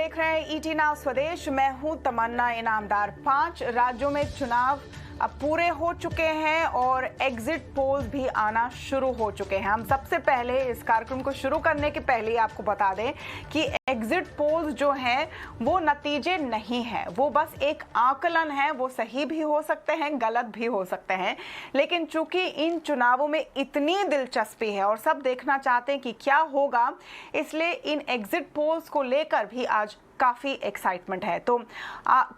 देख रहे हैं ईटी नाउ स्वदेश। मैं हूं तमन्ना इनामदार। 5 राज्यों में चुनाव अब पूरे हो चुके हैं और एग्जिट पोल्स भी आना शुरू हो चुके हैं। हम सबसे पहले इस कार्यक्रम को शुरू करने के पहले आपको बता दें कि एग्जिट पोल्स जो हैं वो नतीजे नहीं हैं, वो बस एक आकलन है। वो सही भी हो सकते हैं, गलत भी हो सकते हैं, लेकिन चूंकि इन चुनावों में इतनी दिलचस्पी है और सब देखना चाहते हैं कि क्या होगा, इसलिए इन एग्जिट पोल्स को लेकर भी आज काफी एक्साइटमेंट है। तो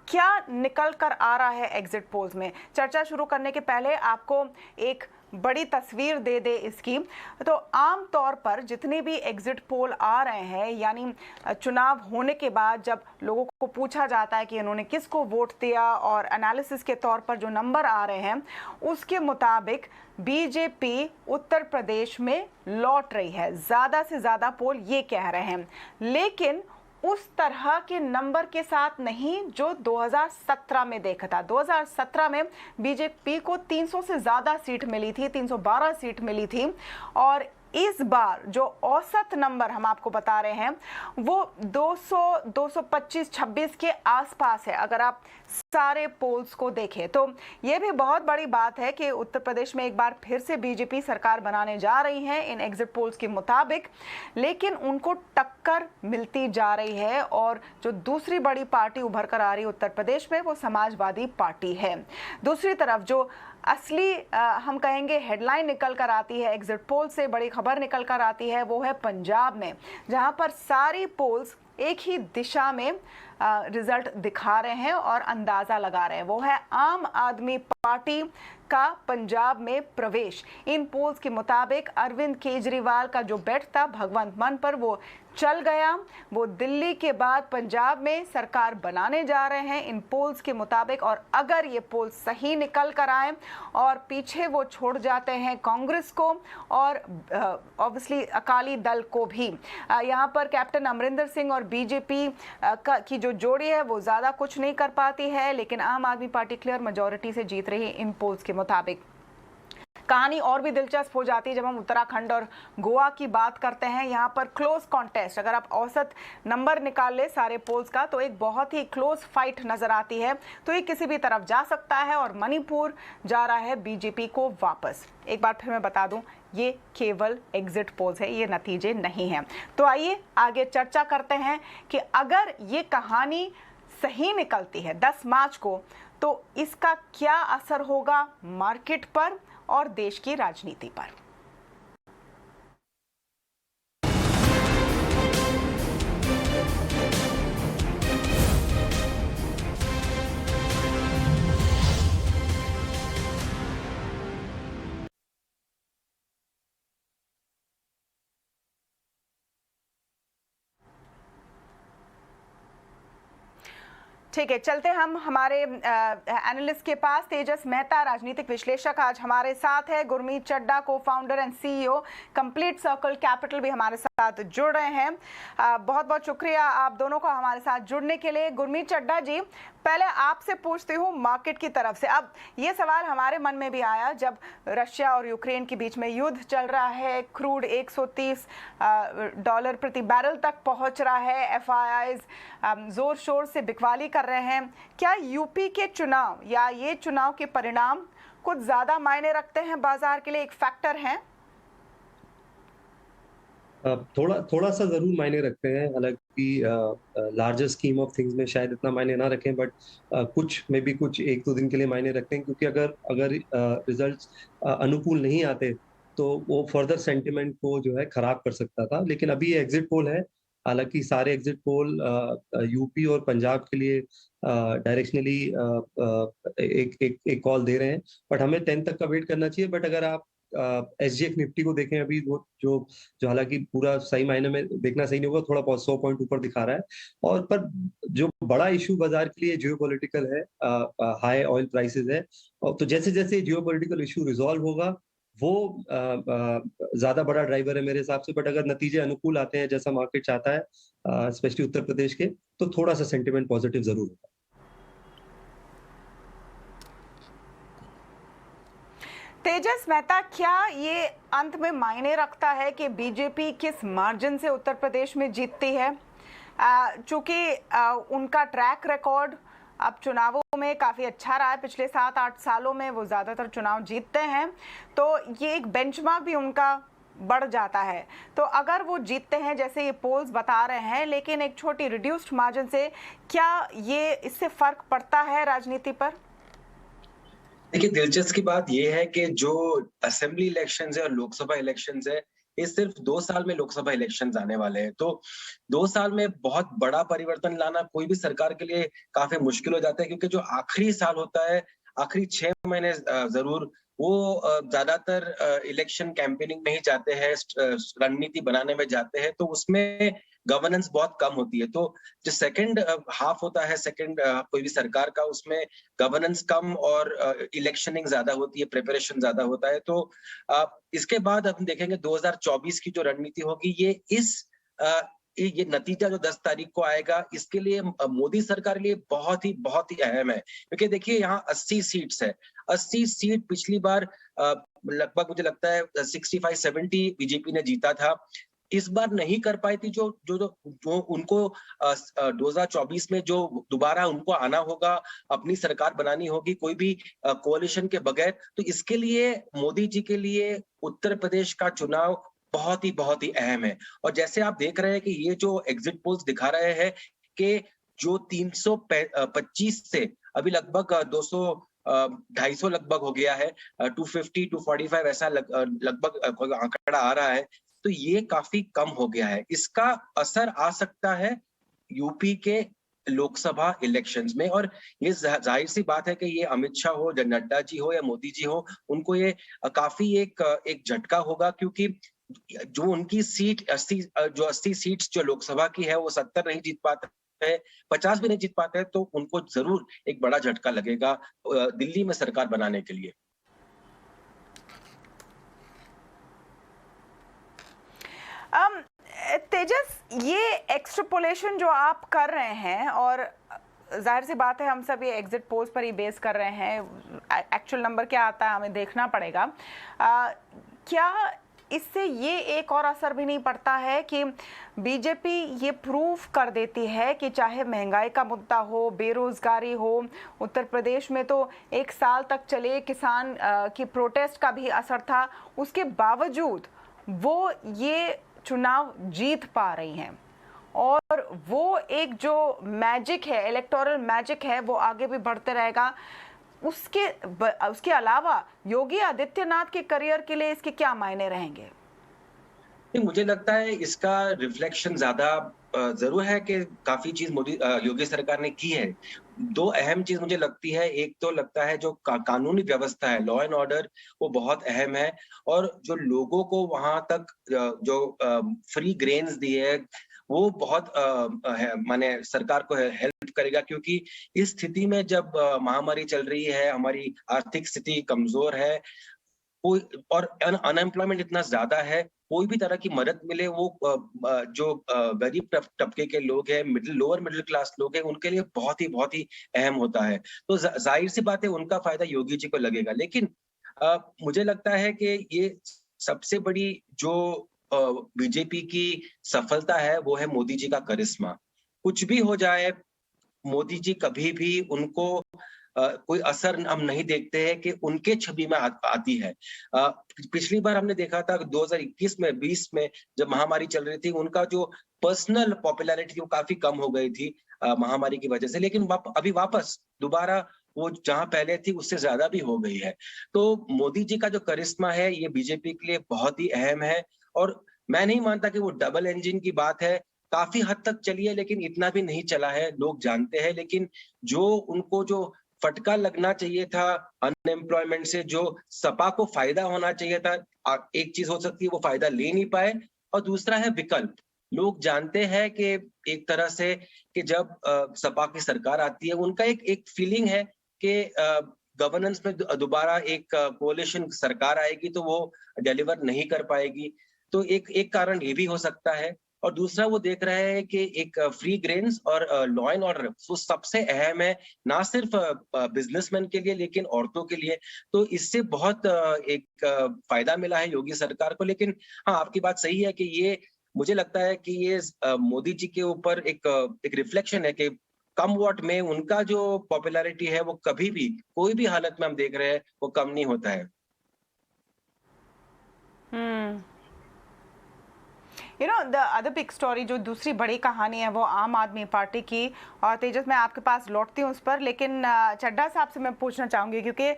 क्या निकल कर आ रहा है एग्जिट पोल्स में? चर्चा शुरू करने के पहले आपको एक बड़ी तस्वीर दे इसकी। तो आम तौर पर जितने भी एग्जिट पोल आ रहे हैं, यानी चुनाव होने के बाद जब लोगों को पूछा जाता है कि इन्होंने किसको वोट दिया और एनालिसिस के तौर पर जो नंबर आ रहे हैं उसके मुताबिक बीजेपी उत्तर प्रदेश में लौट रही है। ज्यादा से ज्यादा पोल ये कह रहे हैं, लेकिन उस तरह के नंबर के साथ नहीं जो 2017 में देखा था। 2017 में बीजेपी को 300 से ज्यादा सीट मिली थी, 312 सीट मिली थी, और इस बार जो औसत नंबर हम आपको बता रहे हैं वो 200, 225, 26 के आसपास है। अगर आप सारे पोल्स को देखें तो ये भी बहुत बड़ी बात है कि उत्तर प्रदेश में एक बार फिर से बीजेपी सरकार बनाने जा रही है इन एग्जिट पोल्स के मुताबिक, लेकिन उनको टक्कर मिलती जा रही है। और जो दूसरी बड़ी पार्टी उभर कर आ रही है उत्तर प्रदेश में वो समाजवादी पार्टी है। दूसरी तरफ जो असली हम कहेंगे हेडलाइन निकल कर आती है, एग्जिट पोल से बड़ी खबर निकल कर आती है, वो है पंजाब में, जहां पर सारी पोल्स एक ही दिशा में रिजल्ट दिखा रहे हैं और अंदाजा लगा रहे हैं। वो है आम आदमी पार्टी का पंजाब में प्रवेश। इन पोल्स के मुताबिक अरविंद केजरीवाल का जो बेट था भगवंत मान पर वो चल गया। वो दिल्ली के बाद पंजाब में सरकार बनाने जा रहे हैं इन पोल्स के मुताबिक। और अगर ये पोल सही निकल कर आए और पीछे वो छोड़ जाते हैं कांग्रेस को और ऑब्वियसली अकाली दल को भी, यहाँ पर कैप्टन अमरिंदर सिंह और बीजेपी की जो जोड़ी है वो ज्यादा कुछ नहीं कर पाती है, लेकिन आम आदमी पार्टी क्लियर मेजॉरिटी से जीत रही है इन पोल्स के मुताबिक। कहानी और भी दिलचस्प हो जाती है जब हम उत्तराखंड और गोवा की बात करते हैं। यहाँ पर क्लोज कॉन्टेस्ट, अगर आप औसत नंबर निकाल ले सारे पोल्स का तो एक बहुत ही क्लोज फाइट नजर आती है। तो ये किसी भी तरफ जा सकता है और मणिपुर जा रहा है बीजेपी को वापस। एक बार फिर मैं बता दूं, ये केवल एग्जिट पोल्स है, ये नतीजे नहीं हैं। तो आइए आगे चर्चा करते हैं कि अगर ये कहानी सही निकलती है 10 मार्च को तो इसका क्या असर होगा मार्केट पर और देश की राजनीति पर। ठीक है, चलते हम हमारे एनालिस्ट के पास। तेजस मेहता राजनीतिक विश्लेषक आज हमारे साथ है। गुरमीत चड्डा को founder and CEO complete circle capital भी हमारे साथ जुड़ रहे हैं। बहुत बहुत शुक्रिया आप दोनों को हमारे साथ जुड़ने के लिए। गुरमीत चड्डा जी, पहले आपसे पूछती हूँ मार्केट की तरफ से। अब ये सवाल हमारे मन में भी आया जब रशिया और यूक्रेन के बीच में युद्ध चल रहा है, क्रूड $130 प्रति बैरल तक पहुंच रहा है, एफआईआईज जोर शोर से बिकवाली कर रहे हैं। क्या यूपी के चुनाव या ये चुनाव के परिणाम कुछ ज्यादा मायने रखते हैं बाजार के लिए, एक फैक्टर हैं? थोड़ा सा जरूर मायने रखते हैं, हालांकि लार्जर स्कीम ऑफ थिंग्स में शायद इतना मायने ना रखें, बट कुछ में भी कुछ 1-2 दिन के लिए मायने रखते हैं, क्योंकि अगर रिजल्ट्स अनुकूल नहीं आते तो वो फर्दर सेंटिमेंट को जो है खराब कर सकता था। लेकिन अभी ये एग्जिट पोल है, हालांकि सारे एग्जिट पोल यूपी और पंजाब के लिए डायरेक्शनली एक कॉल दे रहे हैं, बट हमें 10 तक का वेट करना चाहिए। बट अगर आप एसजीएक्स निफ्टी को देखें, अभी वो जो हालांकि पूरा सही मायने में देखना सही नहीं होगा, थोड़ा 100 पॉइंट ऊपर दिखा रहा है। और पर जो बड़ा इशू बाजार के लिए जियोपॉलिटिकल है, हाई ऑयल प्राइसेस है, और तो जैसे जैसे जियोपॉलिटिकल इशू रिजॉल्व होगा वो ज्यादा बड़ा ड्राइवर है मेरे हिसाब से। बट अगर नतीजे अनुकूल आते हैं जैसा मार्केट चाहता है, स्पेशली उत्तर प्रदेश के, तो थोड़ा सा सेंटिमेंट पॉजिटिव जरूर होगा। तेजस मेहता, क्या ये अंत में मायने रखता है कि बीजेपी किस मार्जिन से उत्तर प्रदेश में जीतती है? चूंकि उनका ट्रैक रिकॉर्ड अब चुनावों में काफ़ी अच्छा रहा है, पिछले 7-8 सालों में वो ज़्यादातर चुनाव जीतते हैं, तो ये एक बेंचमार्क भी उनका बढ़ जाता है। तो अगर वो जीतते हैं जैसे ये पोल्स बता रहे हैं, लेकिन एक छोटी रिड्यूस्ड मार्जिन से, क्या ये इससे फर्क पड़ता है राजनीति पर? देखिए, दिलचस्प की बात ये है कि जो असेंबली इलेक्शंस है और लोकसभा इलेक्शंस है, ये सिर्फ 2 साल में लोकसभा इलेक्शंस आने वाले हैं। तो 2 साल में बहुत बड़ा परिवर्तन लाना कोई भी सरकार के लिए काफ़ी मुश्किल हो जाता है, क्योंकि जो आखिरी साल होता है, आखिरी 6 महीने ज़रूर वो ज़्यादातर इलेक्शन कैंपेनिंग में ही जाते हैं, रणनीति बनाने में जाते हैं, तो उसमें गवर्नेंस बहुत कम होती है। तो जो सेकंड हाफ होता है, सेकंड कोई भी सरकार का, उसमें गवर्नेंस कम और इलेक्शनिंग ज्यादा होती है, प्रिपरेशन ज्यादा होता है। तो इसके बाद हम देखेंगे 2024 की जो रणनीति होगी, अ, ये नतीजा जो 10 तारीख को आएगा, इसके लिए मोदी सरकार के लिए बहुत ही अहम है, क्योंकि देखिए यहाँ 80 सीट्स है। 80 सीट पिछली बार लगभग मुझे लगता है 65-70 बीजेपी ने जीता था। इस बार नहीं कर पाई थी, जो उनको 2024 में जो दोबारा उनको आना होगा, अपनी सरकार बनानी होगी कोई भी कोalition के बगैर। तो इसके लिए मोदी जी के लिए उत्तर प्रदेश का चुनाव बहुत ही अहम है। और जैसे आप देख रहे हैं कि ये जो एग्जिट पोल्स दिखा रहे हैं कि जो 325 से अभी लगभग 200 250 लगभग हो गया है, 250 245 ऐसा लगभग आंकड़ा आ रहा है। तो ये काफी कम हो गया है। इसका असर आ सकता है यूपी के लोकसभा इलेक्शंस में, और ये जाहिर सी बात है कि ये अमित शाह हो, नड्डा जी हो या मोदी जी हो, उनको ये काफी एक झटका होगा, क्योंकि जो उनकी सीट 80 सीट्स जो लोकसभा की है वो 70 नहीं जीत पाते हैं, 50 भी नहीं जीत पाते हैं, तो उनको जरूर एक बड़ा झटका लगेगा दिल्ली में सरकार बनाने के लिए। तेजस, ये एक्सट्रपोलेशन जो आप कर रहे हैं, और जाहिर सी बात है हम सब ये एग्जिट पोल्स पर ही बेस कर रहे हैं, एक्चुअल नंबर क्या आता है हमें देखना पड़ेगा। क्या इससे ये एक और असर भी नहीं पड़ता है कि बीजेपी ये प्रूव कर देती है कि चाहे महंगाई का मुद्दा हो, बेरोजगारी हो, उत्तर प्रदेश में तो 1 साल तक चले किसान की प्रोटेस्ट का भी असर था, उसके बावजूद वो ये चुनाव जीत पा रही हैं, और वो एक जो मैजिक है, इलेक्टोरल मैजिक है, वो आगे भी बढ़ते रहेगा। उसके अलावा योगी आदित्यनाथ के करियर के लिए इसके क्या मायने रहेंगे? मुझे लगता है इसका रिफ्लेक्शन ज्यादा जरूर है कि काफी चीज योगी सरकार ने की है। 2 अहम चीज मुझे लगती है, एक तो लगता है जो कानूनी व्यवस्था है, लॉ एंड ऑर्डर, वो बहुत अहम है, और जो लोगों को वहां तक जो फ्री ग्रेन्स दिए वो बहुत माने सरकार को हेल्प करेगा, क्योंकि इस स्थिति में जब महामारी चल रही है, हमारी आर्थिक स्थिति कमजोर है, कोई और अनएम्प्लॉयमेंट इतना ज्यादा है, कोई भी तरह की मदद मिले वो जो गरीब तबके के लोग हैं, लोअर मिडिल क्लास लोग हैं, उनके लिए बहुत ही अहम होता है। तो जाहिर सी बात है उनका फायदा योगी जी को लगेगा। लेकिन मुझे लगता है कि ये सबसे बड़ी जो बीजेपी की सफलता है वो है मोदी जी का करिश्मा। कुछ भी हो जाए, मोदी जी कभी भी उनको कोई असर हम नहीं देखते हैं कि उनके छवि में आती है। पिछली बार हमने देखा था 2021 में 20 में जब महामारी चल रही थी, उनका जो पर्सनल पॉपुलैरिटी थी वो काफी कम हो गई थी महामारी की वजह से, लेकिन अभी वापस दोबारा वो जहां पहले थी उससे ज्यादा भी हो गई है। तो मोदी जी का जो करिश्मा है ये बीजेपी के लिए बहुत ही अहम है, और मैं नहीं मानता कि वो डबल इंजन की बात है, काफी हद तक चली है लेकिन इतना भी नहीं चला है, लोग जानते हैं। लेकिन जो उनको जो फटका लगना चाहिए था अनएम्प्लॉयमेंट से, जो सपा को फायदा होना चाहिए था, एक चीज हो सकती है वो फायदा ले नहीं पाए, और दूसरा है विकल्प। लोग जानते हैं कि एक तरह से कि जब सपा की सरकार आती है, उनका एक फीलिंग है कि गवर्नेंस में दोबारा एक कोalition सरकार आएगी तो वो डिलीवर नहीं कर पाएगी। तो एक कारण ये भी हो सकता है, और दूसरा वो देख रहे हैं कि एक फ्री ग्रेन्स और लॉ एंड ऑर्डर वो सबसे अहम है, ना सिर्फ बिजनेसमैन के लिए लेकिन औरतों के लिए। तो इससे बहुत एक फायदा मिला है योगी सरकार को। लेकिन हाँ, आपकी बात सही है कि ये मुझे लगता है कि ये मोदी जी के ऊपर एक रिफ्लेक्शन है कि कम वोट में उनका जो पॉपुलैरिटी है वो कभी भी कोई भी हालत में हम देख रहे हैं वो कम नहीं होता है। द अदर बिग स्टोरी, जो दूसरी बड़ी कहानी है वो आम आदमी पार्टी की। और तेजस, मैं आपके पास लौटती हूँ उस पर, लेकिन चड्ढा साहब से मैं पूछना चाहूँगी, क्योंकि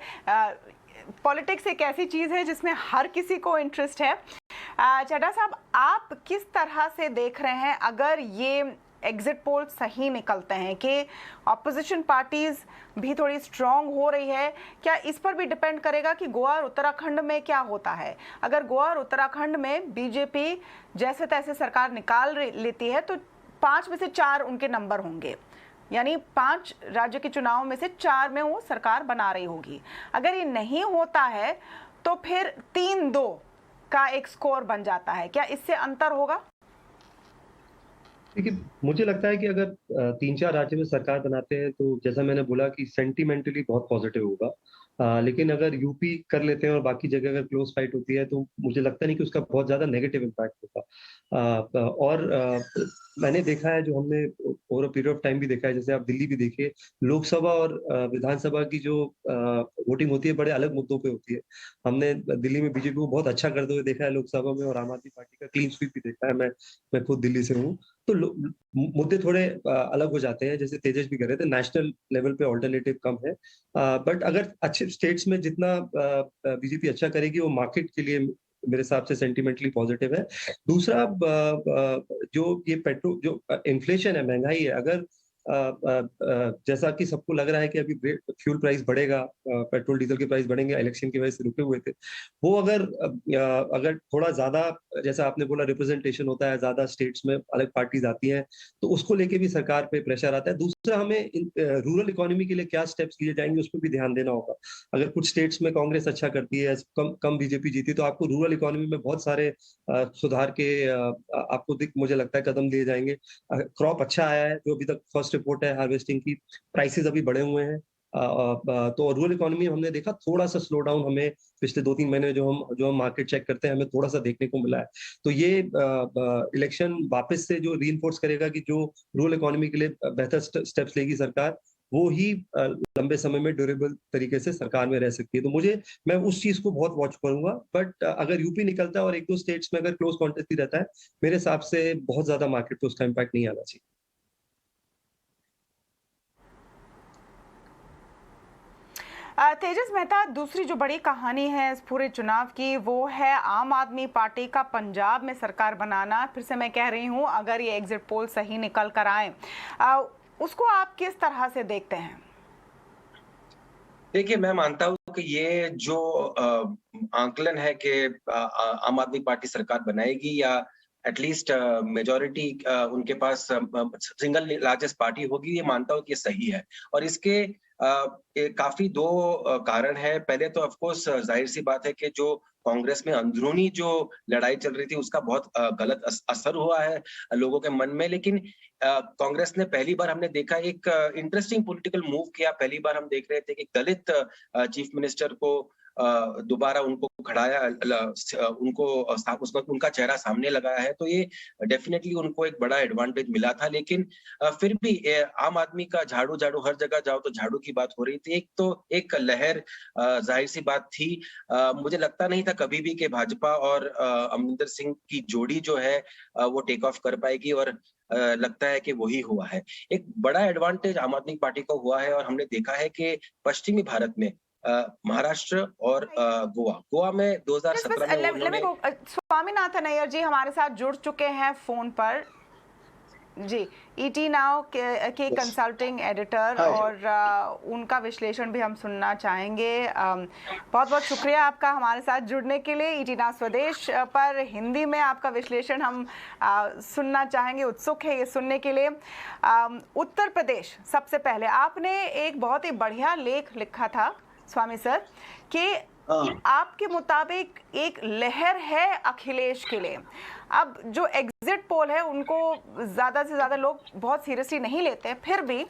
पॉलिटिक्स एक ऐसी चीज़ है जिसमें हर किसी को इंटरेस्ट है। चड्ढा साहब, आप किस तरह से देख रहे हैं अगर ये एग्जिट पोल सही निकलते हैं कि ऑपोजिशन पार्टीज भी थोड़ी स्ट्रांग हो रही है? क्या इस पर भी डिपेंड करेगा कि गोवा और उत्तराखंड में क्या होता है? अगर गोवा और उत्तराखंड में बीजेपी जैसे तैसे सरकार निकाल लेती है तो 5 में से 4 उनके नंबर होंगे, यानी 5 राज्य के चुनाव में से 4 में वो सरकार बना रही होगी। अगर ये नहीं होता है तो फिर 3-2 का एक स्कोर बन जाता है। क्या इससे अंतर होगा? देखिए, मुझे लगता है कि अगर 3-4 राज्य में सरकार बनाते हैं तो जैसा मैंने बोला कि सेंटिमेंटली बहुत पॉजिटिव होगा। लेकिन अगर यूपी कर लेते हैं और बाकी जगह अगर क्लोज फाइट होती है तो मुझे लगता नहीं कि उसका बहुत ज़्यादा नेगेटिव इम्पैक्ट होगा। मैंने देखा है, जो हमने over a period of time भी देखा है, जैसे आप दिल्ली भी देखिए, लोकसभा और विधानसभा की जो वोटिंग होती है बड़े अलग मुद्दों पे होती है। हमने दिल्ली में बीजेपी को बहुत अच्छा करते हुए देखा है लोकसभा में, और आम आदमी पार्टी का क्लीन स्वीप भी देखा है। मैं खुद दिल्ली से हूँ। तो मुद्दे थोड़े अलग हो जाते हैं, जैसे तेजस भी कह रहे थे, नेशनल लेवल पे ऑल्टरनेटिव कम है। बट अगर अच्छे स्टेट्स में जितना बीजेपी अच्छा करेगी वो मार्केट के लिए मेरे हिसाब से सेंटिमेंटली पॉजिटिव है। दूसरा, जो ये पेट्रोल जो इन्फ्लेशन है, महंगाई है, अगर जैसा कि सबको लग रहा है कि अभी फ्यूल प्राइस बढ़ेगा, पेट्रोल डीजल के प्राइस बढ़ेंगे, इलेक्शन की वजह से रुके हुए थे, वो अगर थोड़ा ज्यादा, जैसा आपने बोला, रिप्रेजेंटेशन होता है, ज्यादा स्टेट्स में अलग पार्टीज आती हैं, तो उसको लेके भी सरकार पे प्रेशर आता है। दूसरा, हमें रूरल इकोनॉमी के लिए क्या स्टेप्स लिए जाएंगे उस पर भी ध्यान देना होगा। अगर कुछ स्टेट्स में कांग्रेस अच्छा करती है, कम बीजेपी जीती, तो आपको रूरल इकोनॉमी में बहुत सारे सुधार के आपको मुझे लगता है कदम लिए जाएंगे। क्रॉप अच्छा आया है, जो अभी तक फर्स्ट रिपोर्ट है हार्वेस्टिंग की, प्राइसेस अभी बढ़े हुए हैं। तो रूरल इकोनॉमी में हमने देखा थोड़ा सा स्लो डाउन, हमें पिछले 2-3 महीने जो हम मार्केट चेक करते हैं, हमें थोड़ा सा देखने को मिला है। तो ये इलेक्शन वापस से जो रीइंफोर्स करेगा कि जो रूरल इकोनॉमी के लिए बेहतर स्टेप्स लेगी सरकार, वो ही लंबे समय में ड्यूरेबल तरीके से सरकार में रह सकती है। तो मैं उस चीज को बहुत वॉच करूंगा। बट अगर यूपी निकलता है और 1-2 स्टेट्स में अगर क्लोज कॉन्टेस्ट ही रहता है, मेरे हिसाब से बहुत ज्यादा मार्केट पे उसका इम्पैक्ट नहीं आना चाहिए। तेजस मेहता, दूसरी जो बड़ी कहानी है इस पूरे चुनाव की वो है आम आदमी पार्टी का पंजाब में सरकार बनाना। फिर से मैं कह रही हूँ, अगर ये एग्जिट पोल सही निकल कर आए, उसको आप किस तरह से देखते हैं? देखिए, मैं मानता हूँ कि ये जो आंकलन है कि आम आदमी पार्टी सरकार बनाएगी या एटलीस्ट मेजॉरिटी उनके पास सिंगल लार्जेस्ट पार्टी होगी, ये मानता हूँ कि ये सही है। और इसके काफी 2 कारण है। पहले तो ऑफ कोर्स जाहिर सी बात है कि जो कांग्रेस में अंदरूनी जो लड़ाई चल रही थी उसका बहुत गलत असर हुआ है लोगों के मन में। लेकिन कांग्रेस ने पहली बार, हमने देखा, एक इंटरेस्टिंग पॉलिटिकल मूव किया। पहली बार हम देख रहे थे कि दलित चीफ मिनिस्टर को दोबारा उनको खड़ाया, उनका चेहरा सामने लगाया है, तो ये डेफिनेटली उनको एक बड़ा एडवांटेज मिला था। लेकिन फिर भी आम आदमी का झाड़ू हर जगह जाओ तो झाड़ू की बात हो रही थी। एक लहर जाहिर सी बात थी। मुझे लगता नहीं था कभी भी कि भाजपा और अमरिंदर सिंह की जोड़ी जो है वो टेक ऑफ कर पाएगी, और लगता है कि वही हुआ है। एक बड़ा एडवांटेज आम आदमी पार्टी को हुआ है, और हमने देखा है कि पश्चिमी भारत में महाराष्ट्र और गोवा में 2017 में उन्होंने। स्वामीनाथन अय्यर जी हमारे साथ जुड़ चुके हैं फोन पर जी, ईटी नाउ के कंसल्टिंग एडिटर, और उनका विश्लेषण भी हम सुनना चाहेंगे। बहुत बहुत शुक्रिया आपका हमारे साथ जुड़ने के लिए। ईटी नाउ स्वदेश पर हिंदी में आपका विश्लेषण हम सुनना चाहेंगे, उत्सुक है ये सुनने के लिए। उत्तर प्रदेश, सबसे पहले आपने एक बहुत ही बढ़िया लेख लिखा था स्वामी सर कि आपके मुताबिक एक लहर है अखिलेश के लिए। अब जो एग्जिट पोल है उनको ज़्यादा से ज़्यादा लोग बहुत सीरियसली नहीं लेते हैं, फिर भी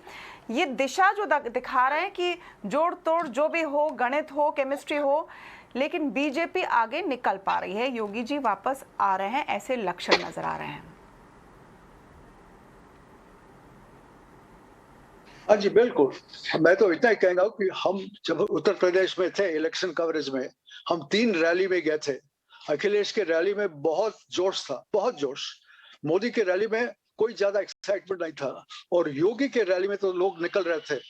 ये दिशा जो दिखा रहे हैं कि जोड़ तोड़ जो भी हो, गणित हो, केमिस्ट्री हो, लेकिन बीजेपी आगे निकल पा रही है, योगी जी वापस आ रहे हैं, ऐसे लक्षण नजर आ रहे हैं। हाँ जी बिल्कुल। मैं तो इतना ही कहूंगा कि हम जब उत्तर प्रदेश में थे इलेक्शन कवरेज में, हम 3 रैली में गए थे। अखिलेश के रैली में बहुत जोश था, बहुत जोश। मोदी के रैली में कोई ज्यादा एक्साइटमेंट नहीं था, और योगी के रैली में तो लोग निकल रहे थे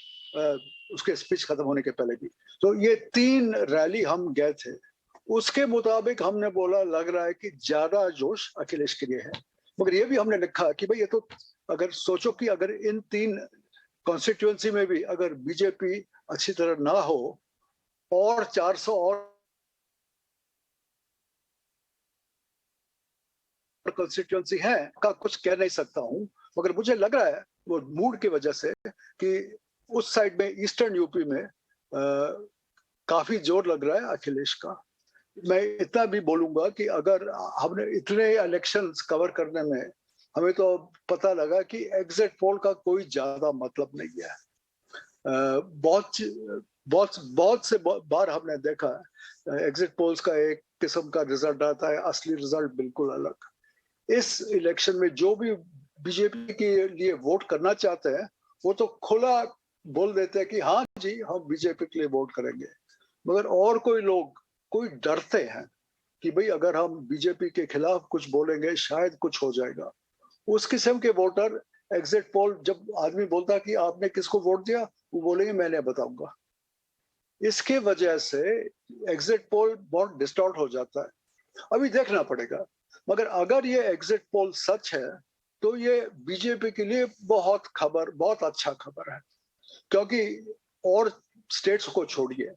उसके स्पीच खत्म होने के पहले भी। तो ये 3 रैली हम गए थे, उसके मुताबिक हमने बोला लग रहा है कि ज्यादा जोश अखिलेश के लिए है। मगर ये भी हमने लिखा कि भाई ये तो अगर सोचो कि अगर इन 3 कॉन्स्टिट्यूएंसी में भी अगर बीजेपी अच्छी तरह ना हो और 400 और कॉन्स्टिट्यूएंसी है का कुछ कह नहीं सकता हूं, मगर मुझे लग रहा है वो मूड की वजह से कि उस साइड में ईस्टर्न यूपी में काफी जोर लग रहा है अखिलेश का। मैं इतना भी बोलूंगा कि अगर हमने इतने इलेक्शंस कवर करने में हमें तो पता लगा कि एग्जिट पोल का कोई ज्यादा मतलब नहीं है। बहुत से बार हमने देखा एग्जिट पोल्स का एक किस्म का रिजल्ट आता है, असली रिजल्ट बिल्कुल अलग। इस इलेक्शन में जो भी बीजेपी के लिए वोट करना चाहते हैं वो तो खुला बोल देते हैं कि हाँ जी हम बीजेपी के लिए वोट करेंगे, मगर और कोई डरते हैं कि भाई अगर हम बीजेपी के खिलाफ कुछ बोलेंगे शायद कुछ हो जाएगा। उस किस्म के वोटर एग्जिट पोल जब आदमी बोलता कि आपने किसको वोट दिया, वो बोलेंगे मैंने बताऊंगा। इसके वजह से एग्जिट पोल बहुत डिस्टॉर्ट हो जाता है। अभी देखना पड़ेगा, मगर अगर ये एग्जिट पोल सच है तो ये बीजेपी के लिए बहुत अच्छा खबर है, क्योंकि और स्टेट्स को छोड़िए,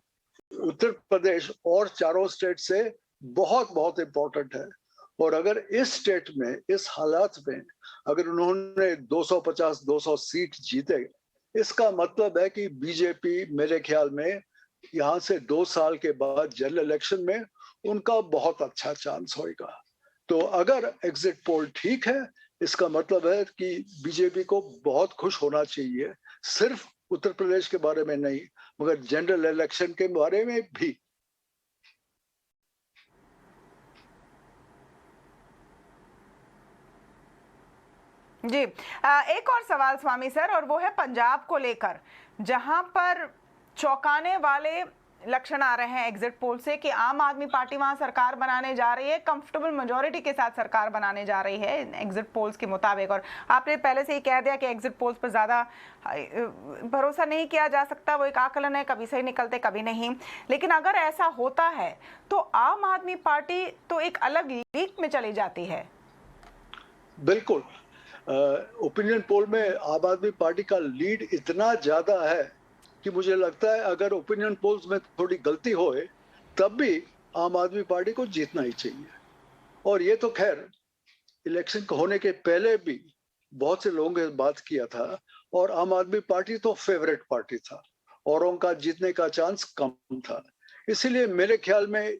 उत्तर प्रदेश और चारों स्टेट से बहुत इंपॉर्टेंट है। और अगर इस स्टेट में इस हालात में अगर उन्होंने 250-200 सीट जीते, इसका मतलब है कि बीजेपी मेरे ख्याल में यहाँ से 2 साल के बाद जनरल इलेक्शन में उनका बहुत अच्छा चांस होगा। तो अगर एग्जिट पोल ठीक है, इसका मतलब है कि बीजेपी को बहुत खुश होना चाहिए, सिर्फ उत्तर प्रदेश के बारे में नहीं मगर जनरल इलेक्शन के बारे में भी। जी, एक और सवाल स्वामी सर, और वो है पंजाब को लेकर, जहां पर चौंकाने वाले लक्षण आ रहे हैं एग्जिट पोल से कि आम आदमी पार्टी वहां सरकार बनाने जा रही है, कंफर्टेबल मेजोरिटी के साथ सरकार बनाने जा रही है एग्जिट पोल्स के मुताबिक। और आपने पहले से ही कह दिया कि एग्जिट पोल्स पर ज़्यादा भरोसा नहीं किया जा सकता, वो एक आकलन है, कभी सही निकलते कभी नहीं। लेकिन अगर ऐसा होता है तो आम आदमी पार्टी तो एक अलग लीग में चली जाती है। बिल्कुल, ओपिनियन पोल में आम आदमी पार्टी का लीड इतना ज्यादा है कि मुझे लगता है अगर ओपिनियन पोल्स में थोड़ी गलती होए तब भी आम आदमी पार्टी को जीतना ही चाहिए। और ये तो खैर इलेक्शन होने के पहले भी बहुत से लोगों ने बात किया था, और आम आदमी पार्टी तो फेवरेट पार्टी था, औरों का जीतने का चांस कम था। इसीलिए मेरे ख्याल में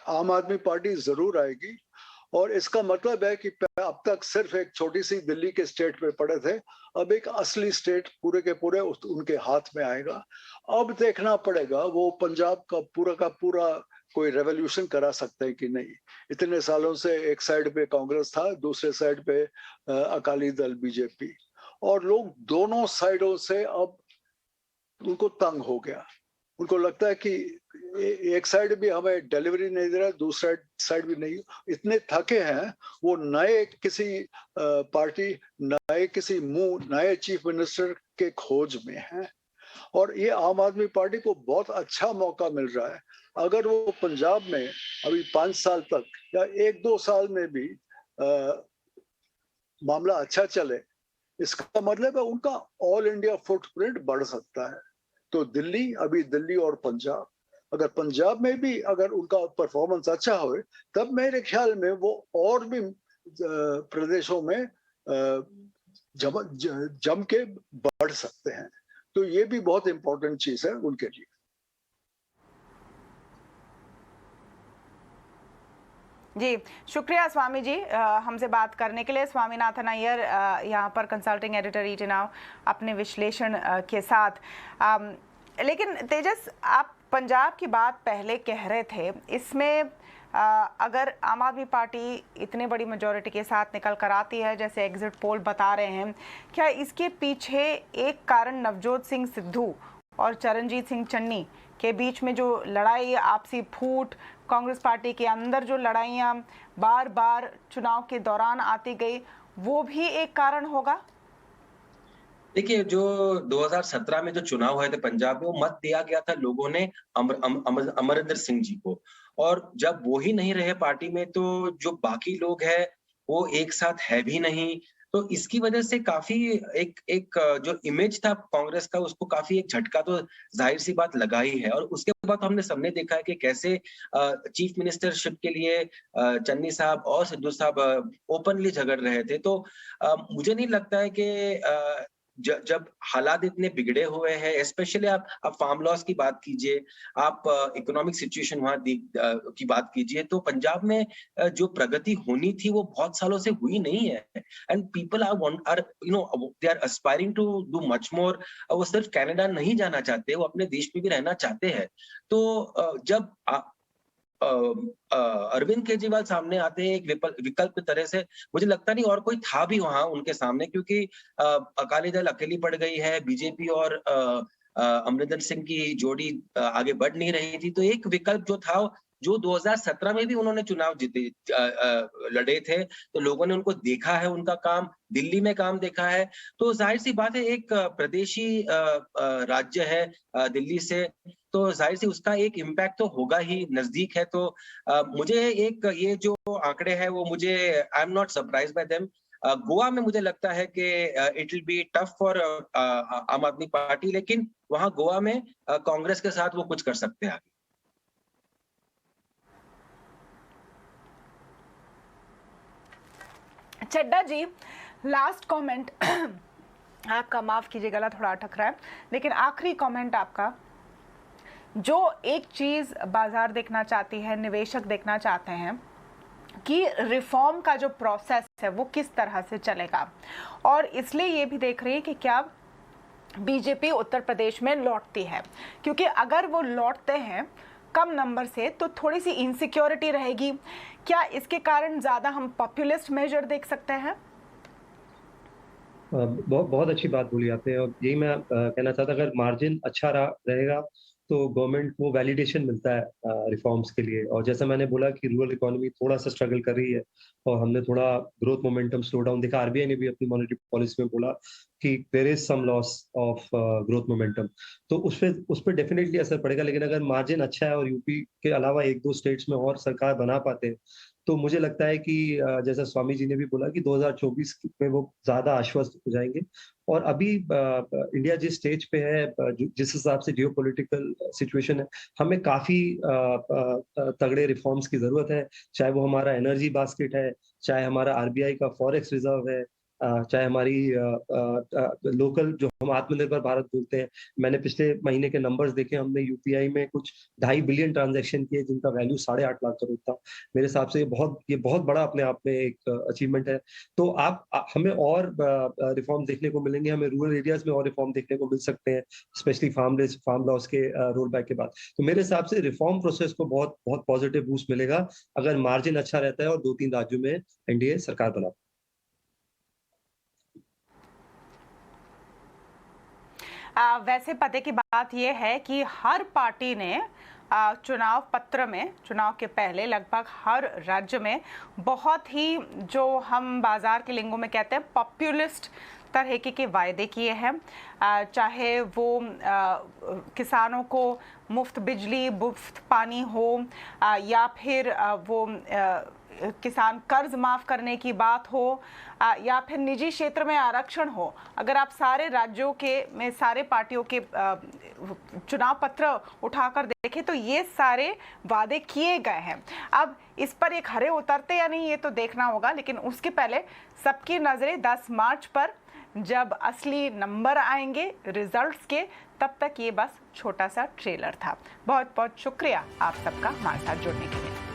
आम आदमी पार्टी जरूर आएगी। और इसका मतलब है कि अब तक सिर्फ एक छोटी सी दिल्ली के स्टेट में पड़े थे, अब एक असली स्टेट पूरे के पूरे उनके हाथ में आएगा। अब देखना पड़ेगा वो पंजाब का पूरा कोई रेवोल्यूशन करा सकते हैं कि नहीं। इतने सालों से एक साइड पे कांग्रेस था, दूसरे साइड पे अकाली दल बीजेपी, और लोग दोनों साइडों से अब उनको तंग हो गया। उनको लगता है कि एक साइड भी हमें डिलीवरी नहीं दे रहा, दूसरा साइड भी नहीं। इतने थके हैं वो नए किसी पार्टी, नए किसी नए चीफ मिनिस्टर के खोज में हैं। और ये आम आदमी पार्टी को बहुत अच्छा मौका मिल रहा है। अगर वो पंजाब में अभी 5 साल तक या 1-2 साल में भी मामला अच्छा चले, इसका मतलब है उनका ऑल इंडिया फुटप्रिंट बढ़ सकता है। तो दिल्ली और पंजाब, अगर पंजाब में भी अगर उनका परफॉर्मेंस अच्छा हो तब मेरे ख्याल में वो और भी प्रदेशों में जम के बढ़ सकते हैं। तो ये भी बहुत इंपॉर्टेंट चीज है उनके लिए। जी, शुक्रिया स्वामी जी हमसे बात करने के लिए। स्वामीनाथन अय्यर यहाँ पर कंसल्टिंग एडिटर ई नाउ अपने विश्लेषण के साथ। लेकिन तेजस, आप पंजाब की बात पहले कह रहे थे, इसमें अगर आम आदमी पार्टी इतनी बड़ी मेजॉरिटी के साथ निकल कर आती है जैसे एग्जिट पोल बता रहे हैं, क्या इसके पीछे एक कारण नवजोत सिंह सिद्धू और चरणजीत सिंह चन्नी के बीच में जो लड़ाई, आपसी फूट, कांग्रेस पार्टी के अंदर जो लड़ाइयाँ बार बार चुनाव के दौरान आती गई, वो भी एक कारण होगा? देखिए, जो 2017 में जो चुनाव हुए थे पंजाब में, वो मत दिया गया था लोगों ने अमरिंदर सिंह जी को, और जब वो ही नहीं रहे पार्टी में तो जो बाकी लोग हैं वो एक साथ है भी नहीं। तो इसकी वजह से काफी एक जो इमेज था कांग्रेस का, उसको काफी एक झटका तो जाहिर सी बात लगा ही है। और उसके बाद हमने सबने देखा है कि कैसे चीफ मिनिस्टरशिप के लिए चन्नी साहब और सिद्धू साहब ओपनली झगड़ रहे थे। तो मुझे नहीं लगता है कि जब हालात इतने बिगड़े हुए हैं, स्पेशली आप फार्म लॉस की बात कीजिए, आप इकोनॉमिक सिचुएशन वहां की बात कीजिए, तो पंजाब में जो प्रगति होनी थी वो बहुत सालों से हुई नहीं है। And people are they are aspiring to do much more. वो सिर्फ कनाडा नहीं जाना चाहते, वो अपने देश में भी रहना चाहते हैं। तो जब अरविंद केजरीवाल सामने आते हैं एक विकल्प की तरह से, मुझे लगता नहीं और कोई था भी वहां उनके सामने, क्योंकि अकाली दल अकेली पड़ गई है, बीजेपी और अमरिंदर सिंह की जोड़ी आगे बढ़ नहीं रही थी। तो एक विकल्प जो था, जो 2017 में भी उन्होंने चुनाव जीते लड़े थे, तो लोगों ने उनको देखा है, उनका काम दिल्ली में काम देखा है। तो जाहिर सी बात है, एक प्रदेशी राज्य है दिल्ली से, तो जाहिर सी उसका एक इम्पैक्ट तो होगा ही, नजदीक है। तो मुझे एक ये जो आंकड़े हैं वो मुझे I am not surprise by them. Goa में मुझे लगता है कि it will be tough for आम आदमी पार्टी, लेकिन वहां गोवा में कांग्रेस के साथ वो कुछ कर सकते हैं आगे। चड्डा जी, लास्ट कमेंट आपका, माफ कीजिए गला थोड़ा अटक रहा है, लेकिन आखिरी कमेंट आपका। जो एक चीज बाजार देखना चाहती है, निवेशक देखना चाहते हैं कि रिफॉर्म का जो प्रोसेस है वो किस तरह से चलेगा, और इसलिए ये भी देख रही है कि क्या बीजेपी उत्तर प्रदेश में लौटती है, क्योंकि अगर वो लौटते हैं कम नंबर से तो थोड़ी सी इनसिक्योरिटी रहेगी। क्या इसके कारण ज्यादा हम पॉपुलिस्ट मेजर देख सकते हैं? बहुत अच्छी बात बोली आपने, और यही मैं कहना चाहता, अगर मार्जिन अच्छा रहेगा तो गवर्नमेंट को वैलिडेशन मिलता है रिफॉर्म्स के लिए। और जैसा मैंने बोला कि रूरल इकोनॉमी थोड़ा सा स्ट्रगल कर रही है और हमने थोड़ा ग्रोथ मोमेंटम स्लो डाउन देखा। आरबीआई ने भी अपनी मॉनेटरी पॉलिसी में बोला कि there is some loss of growth momentum, तो उस पर डेफिनेटली असर पड़ेगा। लेकिन अगर मार्जिन अच्छा है और यूपी के अलावा एक दो स्टेट्स में और सरकार बना पाते हैं, तो मुझे लगता है कि जैसा स्वामी जी ने भी बोला कि 2024 में वो ज्यादा आश्वस्त हो जाएंगे। और अभी इंडिया जिस स्टेज पे है, जिस हिसाब से जियोपॉलिटिकल सिचुएशन है, हमें काफी तगड़े रिफॉर्म्स की जरूरत है। चाहे वो हमारा एनर्जी बास्केट है, चाहे हमारा आरबीआई का फॉरेक्स रिजर्व है, चाहे हमारी लोकल जो हम आत्मनिर्भर भारत बोलते हैं। मैंने पिछले महीने के नंबर्स देखे, हमने यूपीआई में कुछ 2.5 बिलियन ट्रांजैक्शन किए जिनका वैल्यू 8.5 लाख करोड़ था। मेरे हिसाब से ये बहुत बड़ा अपने आप में एक अचीवमेंट है। तो हमें और रिफॉर्म देखने को मिलेंगे, हमें रूरल एरियाज में और रिफॉर्म देखने को मिल सकते हैं, स्पेशली फार्म लॉस के रोल बैक के बाद। तो मेरे हिसाब से रिफॉर्म प्रोसेस को बहुत बहुत पॉजिटिव बूस्ट मिलेगा अगर मार्जिन अच्छा रहता है और 2-3 राज्यों में एनडीए सरकार बना। वैसे पते की बात यह है कि हर पार्टी ने चुनाव पत्र में, चुनाव के पहले लगभग हर राज्य में बहुत ही, जो हम बाजार के लिंगों में कहते हैं, पॉपुलिस्ट तरह के वायदे किए हैं। चाहे वो किसानों को मुफ्त बिजली, मुफ्त पानी हो, या फिर वो किसान कर्ज माफ करने की बात हो, या फिर निजी क्षेत्र में आरक्षण हो। अगर आप सारे राज्यों के में सारे पार्टियों के चुनाव पत्र उठाकर देखें तो ये सारे वादे किए गए हैं। अब इस पर एक खरे उतरते या नहीं ये तो देखना होगा, लेकिन उसके पहले सबकी नजरें 10 मार्च पर, जब असली नंबर आएंगे रिजल्ट्स के, तब तक ये बस छोटा सा ट्रेलर था। बहुत बहुत शुक्रिया आप सबका हमारे साथ जुड़ने के लिए।